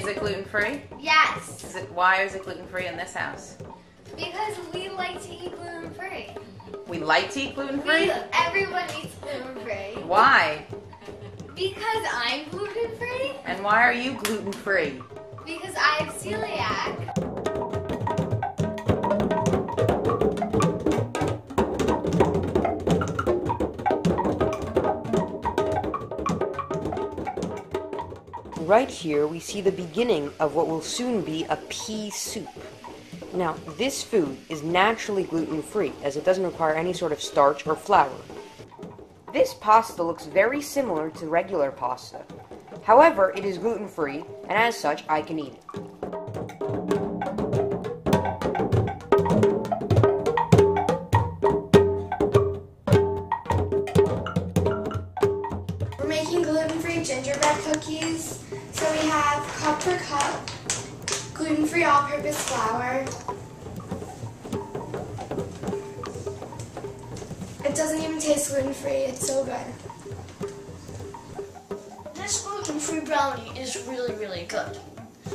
Is it gluten-free? Yes. Why is it gluten-free in this house? Because we like to eat gluten-free. We like to eat gluten-free? Everyone eats gluten-free. Why? Because I'm gluten-free. And why are you gluten-free? Because I have celiac. Right here, we see the beginning of what will soon be a pea soup. Now, this food is naturally gluten-free, as it doesn't require any sort of starch or flour. This pasta looks very similar to regular pasta. However, it is gluten-free, and as such, I can eat it. We're making gluten-free gingerbread cookies. So we have cup per cup, gluten-free all-purpose flour. It doesn't even taste gluten-free, it's so good. This gluten-free brownie is really, really good.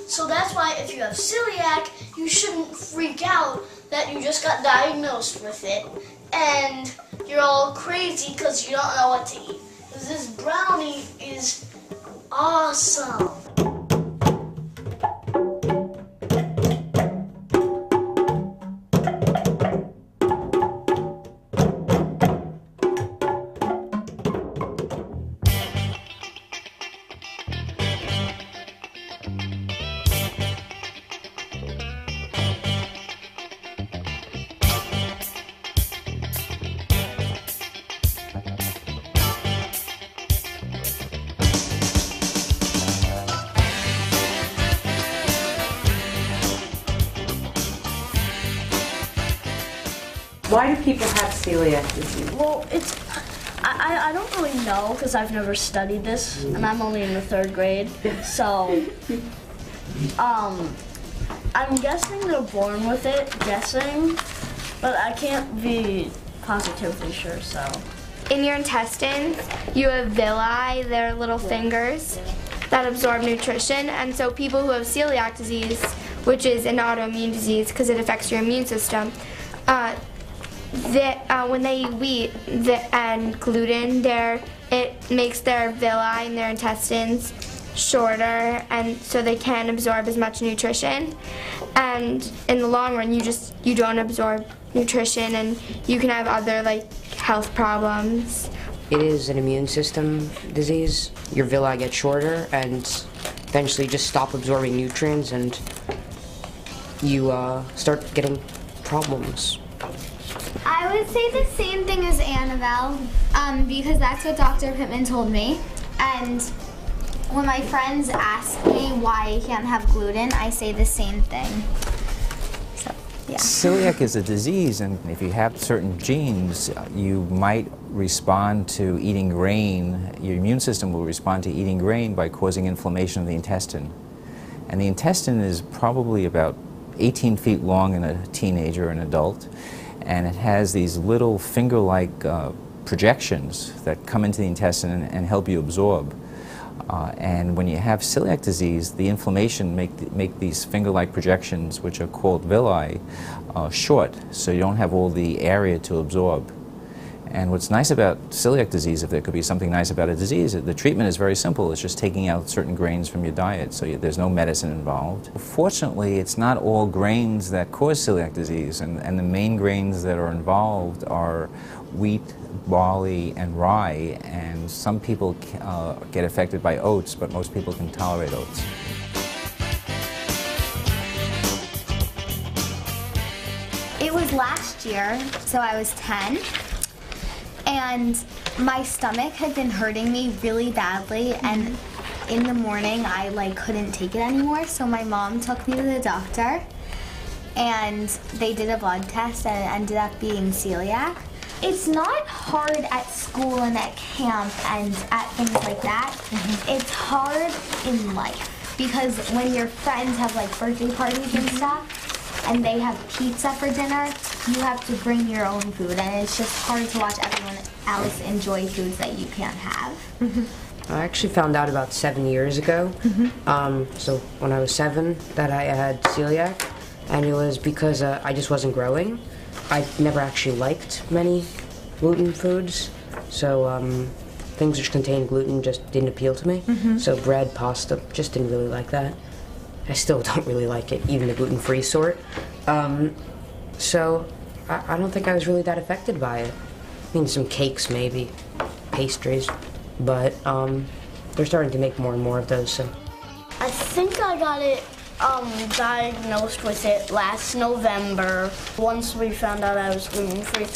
So that's why if you have celiac, you shouldn't freak out that you just got diagnosed with it and you're all crazy because you don't know what to eat. Because this brownie is awesome. Why do people have celiac disease? Well, I don't really know because I've never studied this and I'm only in the 3rd grade. So, I'm guessing they're born with it, but I can't be positively sure, so. In your intestines, you have villi, they're little fingers that absorb nutrition, and so people who have celiac disease, which is an autoimmune disease because it affects your immune system, when they eat wheat and gluten, it makes their villi in their intestines shorter, and so they can't absorb as much nutrition. And in the long run, you don't absorb nutrition, and you can have other health problems. It is an immune system disease. Your villi get shorter and eventually just stop absorbing nutrients, and you start getting problems. I would say the same thing as Annabelle, because that's what Dr. Pittman told me. And when my friends ask me why I can't have gluten, I say the same thing. So, yeah. Celiac is a disease, and if you have certain genes, you might respond to eating grain. Your immune system will respond to eating grain by causing inflammation of the intestine. And the intestine is probably about 18 feet long in a teenager or an adult. And it has these little finger-like projections that come into the intestine and help you absorb. And when you have celiac disease, the inflammation make these finger-like projections, which are called villi, short, so you don't have all the area to absorb. And what's nice about celiac disease, if there could be something nice about a disease, the treatment is very simple. It's just taking out certain grains from your diet, so there's no medicine involved. Fortunately, it's not all grains that cause celiac disease, and the main grains that are involved are wheat, barley, and rye, and some people get affected by oats, but most people can tolerate oats. It was last year, so I was 10. And my stomach had been hurting me really badly, and in the morning I couldn't take it anymore, so my mom took me to the doctor and they did a blood test and it ended up being celiac. It's not hard at school and at camp and at things like that. It's hard in life because when your friends have birthday parties and stuff, and they have pizza for dinner, you have to bring your own food, and it's just hard to watch everyone else enjoy foods that you can't have. I actually found out about 7 years ago. So when I was 7, that I had celiac, and it was because I just wasn't growing. I never actually liked many gluten foods, so things which contained gluten just didn't appeal to me. So bread, pasta, just didn't really like that. I still don't really like it, even the gluten-free sort. So I don't think I was really that affected by it. I mean, some cakes maybe, pastries, but they're starting to make more and more of those. So I think I got it diagnosed with it last November. Once we found out I was gluten-free,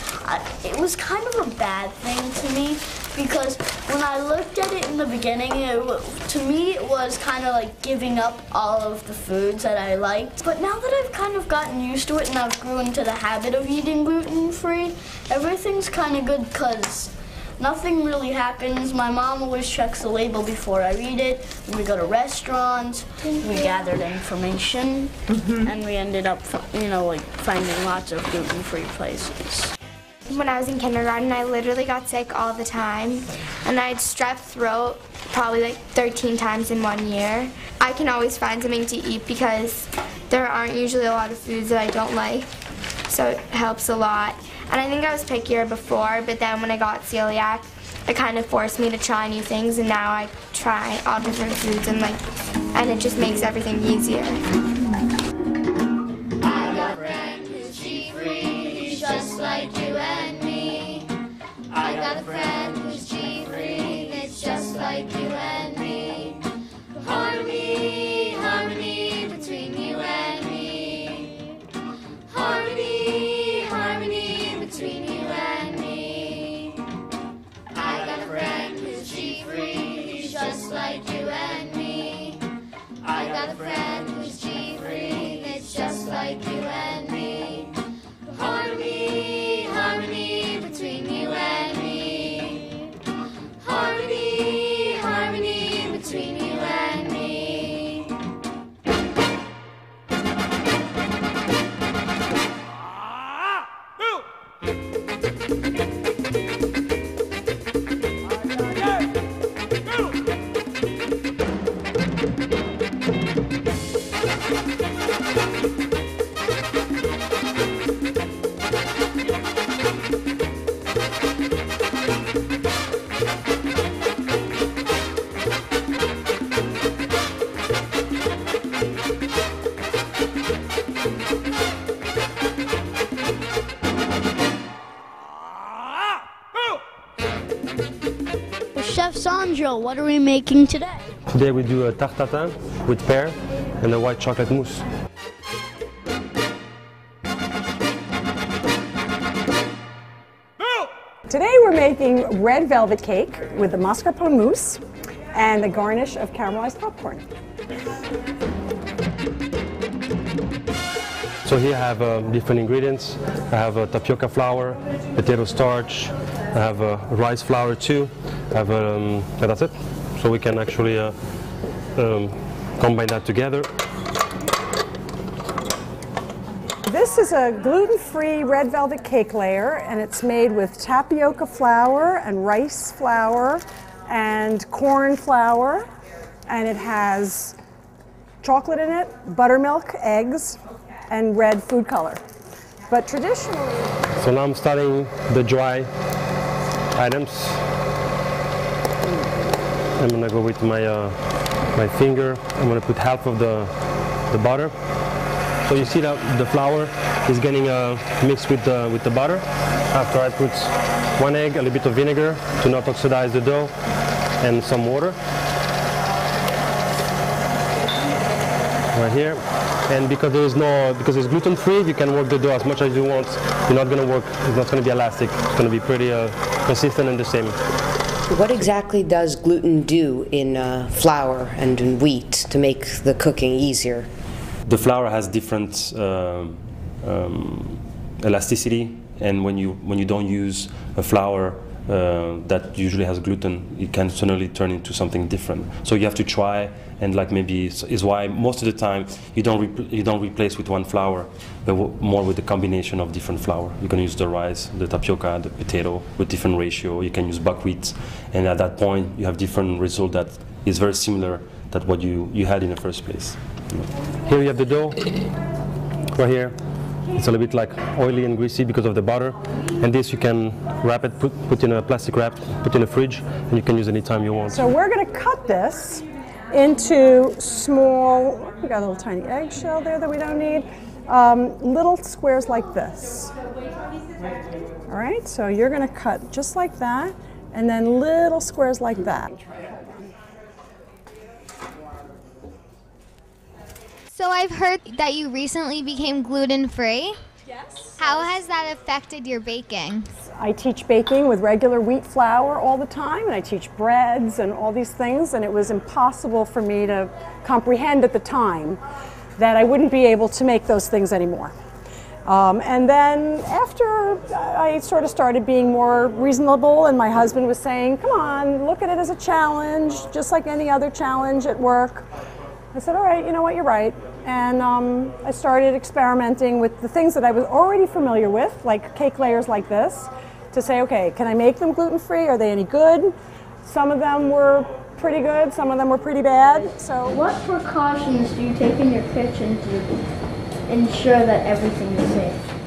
it was kind of a bad thing to me because when I looked at it in the beginning, to me it was kind of like giving up all of the foods that I liked. But now that I've kind of gotten used to it and I've grew into the habit of eating gluten-free, everything's kind of good because nothing really happens. My mom always checks the label before I read it. When we go to restaurants, we gathered information, and we ended up, like finding lots of gluten-free places. When I was in kindergarten, I literally got sick all the time, and I had strep throat probably like 13 times in 1 year. I can always find something to eat because there aren't usually a lot of foods that I don't like, so it helps a lot. And I think I was pickier before, but then when I got celiac, it kind of forced me to try new things, and now I try all different foods and it just makes everything easier. I got a friend who's G-free, he's just like you and me. I got a friend who's G-free, it's just like you and me. Harmony, harmony between you and me. Harmony, harmony between you and me. I got a friend who's G-free, he's just like you and me. I got a friend who's G-free, it's just like you and me. Harmony, harmony between you and me. Harmony, harmony between you and me. Chef Sandro, what are we making today? Today we do a tarte tatin with pear and a white chocolate mousse. Today we're making red velvet cake with the mascarpone mousse and the garnish of caramelized popcorn. So here I have different ingredients. I have tapioca flour, potato starch, I have rice flour too. I have, and that's it. So we can actually combine that together. This is a gluten-free red velvet cake layer, and it's made with tapioca flour and rice flour and corn flour, and it has chocolate in it, buttermilk, eggs, and red food color. But traditionally... So now I'm starting the dry items. I'm gonna go with my my finger. I'm gonna put half of the butter. So you see that the flour is getting mixed with the butter. After I put 1 egg, a little bit of vinegar to not oxidize the dough, and some water. Right here. And because it's gluten-free, you can work the dough as much as you want. You're not gonna work. It's not gonna be elastic. It's gonna be pretty consistent and the same. what exactly does gluten do in flour and in wheat to make the cooking easier? The flour has different elasticity, and when you don't use a flour that usually has gluten, it can suddenly turn into something different. So you have to try, and like maybe is why most of the time you don't replace with one flour, but more with a combination of different flour. You can use the rice, the tapioca, the potato with different ratio. You can use buckwheat, and at that point you have different result that is very similar to what you had in the first place. Here you have the dough. Right here, it's a little bit like oily and greasy because of the butter. And this you can wrap it, put in a plastic wrap, put in the fridge, and you can use anytime you want. So we're going to cut this into small, we got a little tiny eggshell there that we don't need, little squares like this. All right, so you're going to cut just like that, and then little squares like that. So I've heard that you recently became gluten-free. Yes. How has that affected your baking? I teach baking with regular wheat flour all the time, and I teach breads and all these things, and it was impossible for me to comprehend at the time that I wouldn't be able to make those things anymore. And then after I sort of started being more reasonable, and my husband was saying, come on, look at it as a challenge, just like any other challenge at work. I said, all right, you know what, you're right. And I started experimenting with the things that I was already familiar with, like cake layers like this, to say, okay, can I make them gluten-free? Are they any good? Some of them were pretty good, some of them were pretty bad. So What precautions do you take in your kitchen to ensure that everything is safe?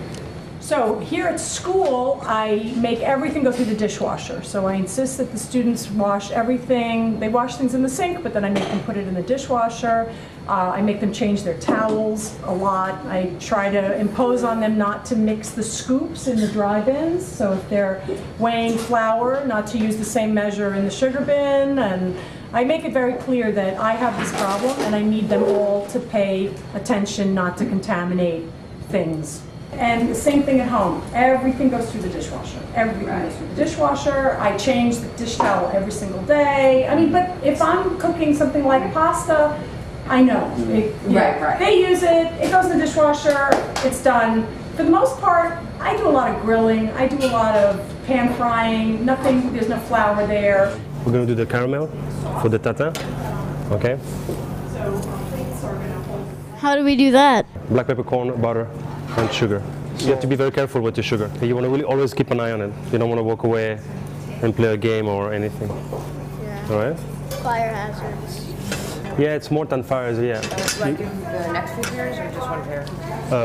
So here at school, I make everything go through the dishwasher. So I insist that the students wash everything. They wash things in the sink, but then I make them put it in the dishwasher. I make them change their towels a lot. I try to impose on them not to mix the scoops in the dry bins. So if they're weighing flour, not to use the same measure in the sugar bin. And I make it very clear that I have this problem and I need them all to pay attention not to contaminate things. And the same thing at home. Everything goes through the dishwasher. Everything goes through the dishwasher. I change the dish towel every single day. I mean, but if I'm cooking something like pasta, I know. They use it, it goes in the dishwasher, it's done. For the most part, I do a lot of grilling. I do a lot of pan frying. Nothing, there's no flour there. We're going to do the caramel for the tatin. Okay. How do we do that? Black peppercorn, butter, and sugar. So you have to be very careful with the sugar. You want to really always keep an eye on it. You don't want to walk away and play a game or anything. Yeah. All right? Fire hazards. Yeah, it's more than fires, yeah. Like do the next few pairs or just one pair?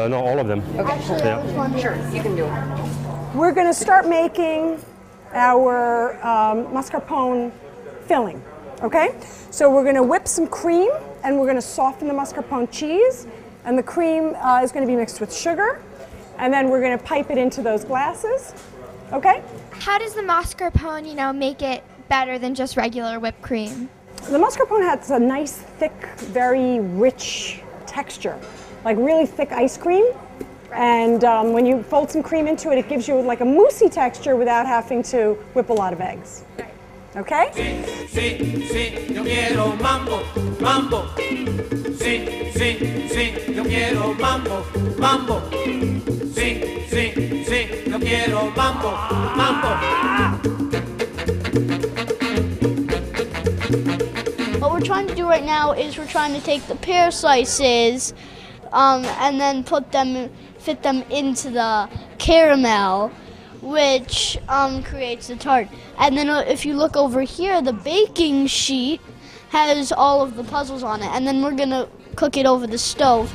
No, all of them. Okay. Yeah. Sure, you can do it. We're going to start making our mascarpone filling, okay? So we're going to whip some cream and we're going to soften the mascarpone cheese, and the cream is going to be mixed with sugar, and then we're going to pipe it into those glasses, okay? How does the mascarpone, make it better than just regular whipped cream? The mascarpone has a nice, thick, very rich texture, like really thick ice cream. And when you fold some cream into it, it gives you like a moussey texture without having to whip a lot of eggs. Okay? Sí, yo quiero mambo, mambo. Sí, yo quiero mambo, mambo. Sí, yo quiero mambo, mambo. What we're trying to do right now is we're trying to take the pear slices and then fit them into the caramel, which creates the tart. And then if you look over here, the baking sheet has all of the puzzles on it, and then we're gonna cook it over the stove.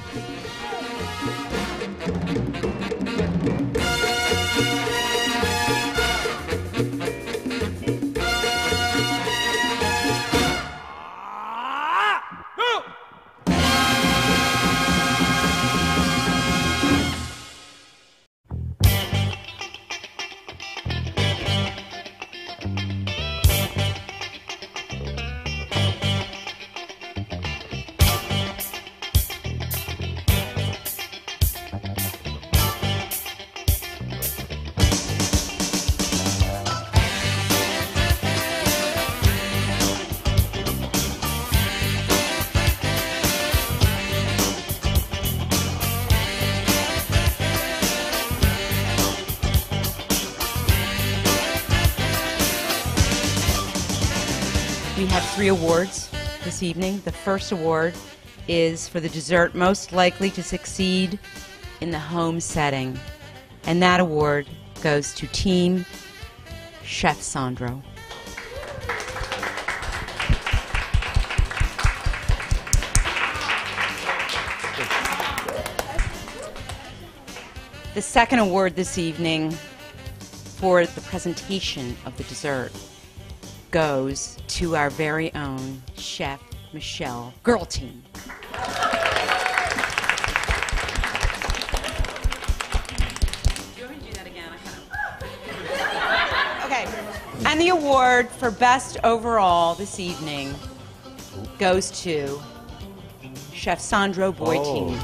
We have 3 awards this evening. The first award is for the dessert most likely to succeed in the home setting. And that award goes to Team Chef Sandro. The second award this evening for the presentation of the dessert goes to our very own Chef Michelle Girl Team. Okay, and the award for best overall this evening goes to Chef Sandro Boy Team.